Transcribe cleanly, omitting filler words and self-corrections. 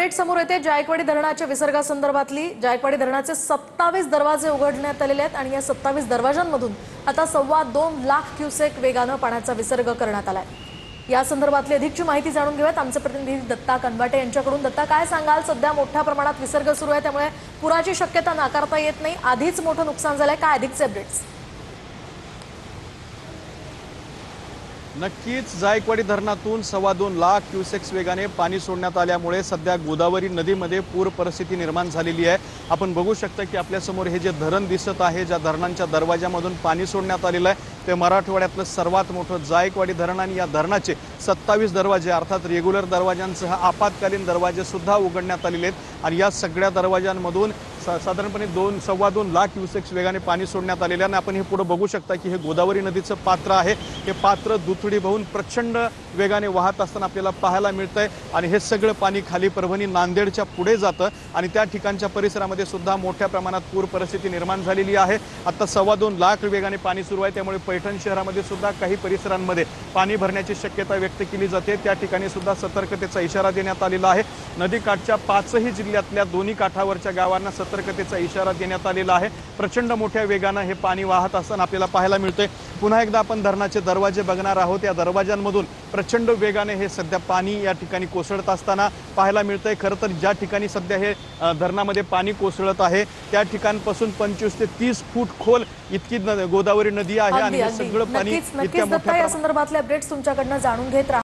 Update समोर येते जायकवाडी धरणाच्या विसर्गासंदर्भातली। जायकवाडी धरणाचे 27 दरवाजे उघडण्यात आलेले आहेत आणि या 27 दरवाजांमधून आता 2.25 लाख क्युसेक वेगाने पाण्याचा विसर्ग करण्यात आलाय। या संदर्भातली अधिकची माहिती जाणून घेऊयात आमचे प्रतिनिधी दत्ता कनवाटे यांच्याकडून। दत्ता, काय सांगाल? सध्या मोठ्या प्रमाणात विसर्ग सुरू आहे, त्यामुळे पुराची शक्यता नाकारता येत नाही। आधीच मोठं नुकसान झालंय, काय अधिकचे अपडेट्स? नक्कीच जायकवाडी धरणातून 2.25 लाख क्युसेक्स वेगाने पाणी सोडण्यात आल्यामुळे सध्या गोदावरी नदीमध्ये पूर परिस्थिती निर्माण झालेली आहे। आपण बघू शकता की आपल्या समोर हे जे धरण दिसत आहे, ज्या धरणांच्या दरवाजामधून पाणी सोडण्यात आलेलं आहे ते मराठवाड्यातलं सर्वात मोठं जायकवाडी धरण आणि या धरणाचे 27 दरवाजे अर्थात रेग्युलर दरवाजांसह आपत्कालीन दरवाजे सुद्धा उघडण्यात आलेले आहेत आणि या सगळ्या दरवाजांमधून साधारणपणे 2.25 लाख क्युसेक्स वेगाने पाणी सोडण्यात आलेले आहे। आपण हे पुढे बघू शकता की हे गोदावरी नदीचं पात्र आहे। हे पात्र दुथडी वाहून प्रचंड वेगाने वाहत असताना आपल्याला पाहायला मिळतंय आणि हे सगळं पाणी खाली परभणी नांदेडच्या पुढे जातं आणि त्या ठिकाणच्या परिसरामध्ये सुद्धा मोठ्या प्रमाणात पूर परिस्थिती निर्माण झालेली आहे। आता 2.25 लाख वेगाने पाणी सुरू आहे, त्यामुळे पैठण शहरामध्ये सुद्धा काही परिसरांमध्ये पाणी भरण्याची शक्यता व्यक्त केली जाते। त्या ठिकाणी सुद्धा सतर्कतेचा इशारा देण्यात आलेला आहे। नदीकाठच्या 5ही जिल्ह्यातल्या दोन्ही काठावरच्या गावांना सतर्कतेचा इशारा देण्यात आलेला आहे। प्रचंड मोठ्या वेगाने हे पाणी वाहत असताना आपल्याला पाहायला मिळते। पुन्हा एकदा आपण धरणाचे दरवाजे बघणार आहोत। या दरवाजांमधून प्रचंड वेगाने हे सध्या पाणी या ठिकाणी कोसळत असताना पाहायला मिळतंय। खरं तर ज्या ठिकाणी सध्या हे धरणामध्ये पाणी कोसळत आहे त्या ठिकाणापासून 25 ते 30 फूट खोल इतकी गोदावरी नदी आहे आणि हे सगळं पाणी नक्कीच दत्ता, या संदर्भातले अपडेट्स तुमच्याकडनं जाणून घेत राहा।